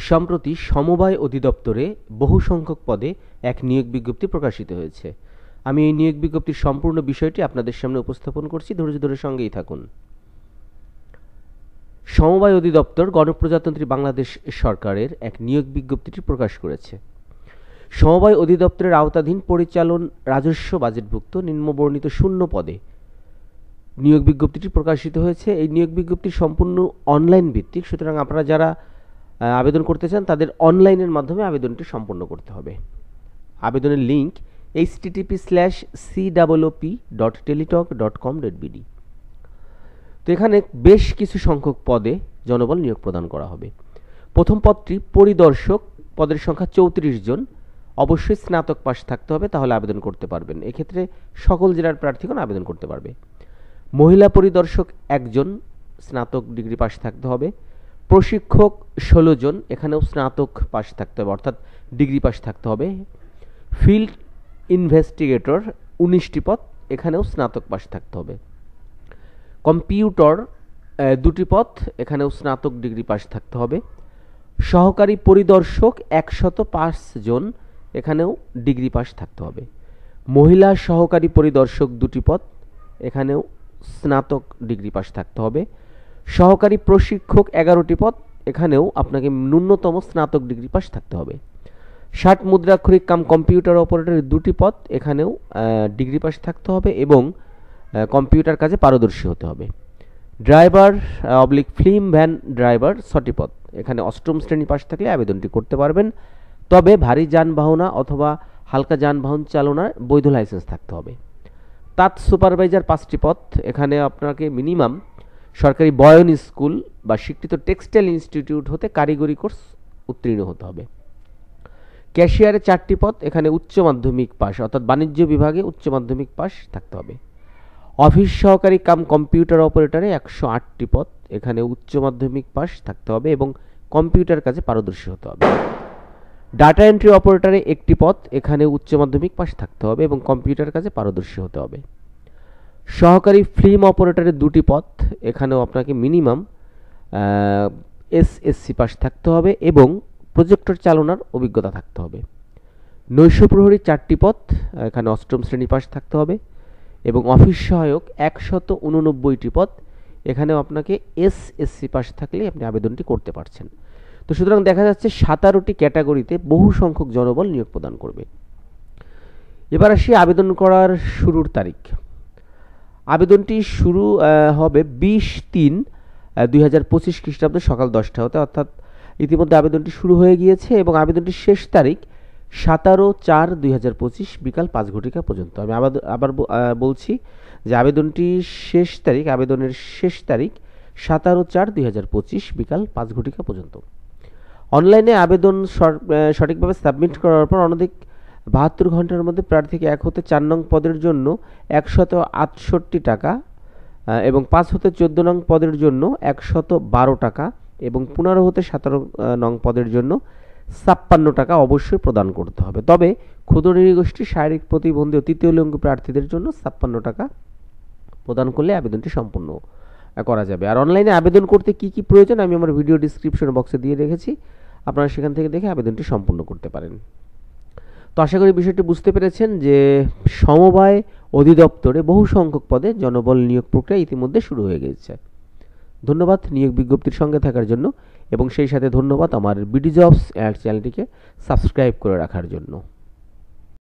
সম্প্রতি সমবায় অধিদপ্তরে বহু সংখ্যক পদে এক নিয়োগ বিজ্ঞপ্তি প্রকাশিত হয়েছে। আমি এই নিয়োগ বিজ্ঞপ্তির সম্পূর্ণ বিষয়টি আপনাদের সামনে উপস্থাপন করছি, ধৈর্য ধরে সঙ্গেই থাকুন। সমবায় অধিদপ্তর গণপ্রজাতন্ত্রী বাংলাদেশ সরকারের এক নিয়োগ বিজ্ঞপ্তিটি প্রকাশ করেছে। সমবায় অধিদপ্তরের আওতাধীন পরিচালন রাজস্ব বাজেটভুক্ত নিম্নবর্ণিত শূন্য পদে নিয়োগ বিজ্ঞপ্তিটি প্রকাশিত হয়েছে। এই নিয়োগ বিজ্ঞপ্তি সম্পূর্ণ অনলাইন ভিত্তিক, সুতরাং আপনারা যারা আবেদন করতে চান তাদের অনলাইনের মাধ্যমে আবেদনটি সম্পন্ন করতে হবে। আবেদনের লিঙ্ক http://cwop.teletalk.com.bd। তো এখানে বেশ কিছু সংখ্যক পদে জনবল নিয়োগ প্রদান করা হবে। প্রথম পদটি পরিদর্শক, পদের সংখ্যা 34 জন। অবশ্যই স্নাতক পাস থাকতে হবে, তাহলে আবেদন করতে পারবেন। এক্ষেত্রে সকল জেলার প্রার্থীগণ আবেদন করতে পারবে। মহিলা পরিদর্শক 1 জন, স্নাতক ডিগ্রি পাস থাকতে হবে। প্রশিক্ষক 16 জন, এখানেও স্নাতক পাস থাকতে হবে, অর্থাৎ ডিগ্রি পাস থাকতে হবে। ফিল্ড ইনভেস্টিগেটর 19টি পদ, এখানেও স্নাতক পাস থাকতে হবে। কম্পিউটার 2টি পদ, এখানেও স্নাতক ডিগ্রি পাস থাকতে হবে। সহকারী পরিদর্শক 105 জন, এখানেও ডিগ্রি পাস থাকতে হবে। মহিলা সহকারী পরিদর্শক 2টি পদ, এখানেও স্নাতক ডিগ্রি পাস থাকতে হবে। সহকারী প্রশিক্ষক 11টি পদ, এখানেও আপনাকে ন্যূনতম স্নাতক ডিগ্রি পাস থাকতে হবে। 60 মুদ্রাক্ষরিক কাম কম্পিউটার অপারেটরের 2টি পদ, এখানেও ডিগ্রি পাস থাকতে হবে এবং কম্পিউটার কাজে পারদর্শী হতে হবে। ড্রাইভার ফিল্ম ভ্যান ড্রাইভার 6টি পদ, এখানে 8ম শ্রেণী পাস থাকলে আবেদনটি করতে পারবেন। তবে ভারী যানবাহন অথবা হালকা যানবাহন চালনার বৈধ লাইসেন্স থাকতে হবে। তাঁত সুপারভাইজার 5টি পদ, এখানে আপনাকে মিনিমাম সরকারি বয়ন স্কুল বা স্বীকৃত টেক্সটাইল ইনস্টিটিউট হতে কারিগরি কোর্স উত্তীর্ণ হতে হবে। ক্যাশিয়ারে 4টি পদ, এখানে উচ্চ মাধ্যমিক পাস, অর্থাৎ বাণিজ্য বিভাগে উচ্চ মাধ্যমিক পাস থাকতে হবে। অফিস সহকারী কাম কম্পিউটার অপারেটরে 108টি পদ, এখানে উচ্চ মাধ্যমিক পাস থাকতে হবে এবং কম্পিউটার কাজে পারদর্শী হতে হবে। ডাটা এন্ট্রি অপারেটরে 1টি পদ, এখানে উচ্চ মাধ্যমিক পাস থাকতে হবে এবং কম্পিউটার কাজে পারদর্শী হতে হবে। সহকারী ফিল্ম অপারেটরে 2টি পদ, এখানেও আপনাকে মিনিমাম এসএসসি পাস থাকতে হবে এবং প্রজেক্টর চালনার অভিজ্ঞতা থাকতে হবে। নৈশ প্রহরী 4টি পদ, এখানে 8ম শ্রেণী পাস থাকতে হবে এবং অফিস সহায়ক 189টি পদ, এখানেও আপনাকে এসএসসি পাস থাকলে আপনি আবেদনটি করতে পারছেন। তো সুতরাং দেখা যাচ্ছে 17টি ক্যাটাগরিতে বহু সংখ্যক জনবল নিয়োগ প্রদান করবে। এবার আসি আবেদন করার শুরুর তারিখ। আবেদনটি শুরু হবে 20/3/2025 খ্রিস্টাব্দ সকাল 10টা হতে, অর্থাৎ ইতিমধ্যে আবেদনটি শুরু হয়ে গিয়েছে এবং আবেদনটির শেষ তারিখ 17/4/2025 বিকাল 5 ঘটিকা পর্যন্ত। আমি আবার বলছি যে আবেদনের শেষ তারিখ 17/4/2025 বিকাল 5 ঘটিকা পর্যন্ত। অনলাইনে আবেদন সঠিকভাবে সাবমিট করার পর অনধিক 72 ঘন্টার মধ্যে প্রার্থীকে 1 হতে 4 নং পদের জন্য 168 টাকা এবং 5 হতে 14 নং পদের জন্য 112 টাকা এবং 15 হতে 17 নং পদের জন্য 56 টাকা অবশ্যই প্রদান করতে হবে। তবে ক্ষুদ্র নৃগোষ্ঠী, শারীরিক প্রতিবন্ধী ও তৃতীয় লিঙ্গ প্রার্থীদের জন্য 56 টাকা প্রদান করলে আবেদনটি সম্পূর্ণ করা যাবে। আর অনলাইনে আবেদন করতে কি কি প্রয়োজন আমি আমার ভিডিও ডিসক্রিপশন বক্সে দিয়ে রেখেছি, আপনারা সেখান থেকে দেখে আবেদনটি সম্পূর্ণ করতে পারেন। তো আশা করি বিষয়টি বুঝতে পেরেছেন যে সমবায় অধিদপ্তরে বহু সংখ্যক পদে জনবল নিয়োগ প্রক্রিয়া ইতিমধ্যে শুরু হয়ে গেছে। ধন্যবাদ নিয়োগ বিজ্ঞপ্তির সঙ্গে থাকার জন্য এবং সেই সাথে ধন্যবাদ আমার বিডি জবস চ্যানেলটিকে সাবস্ক্রাইব করে রাখার জন্য।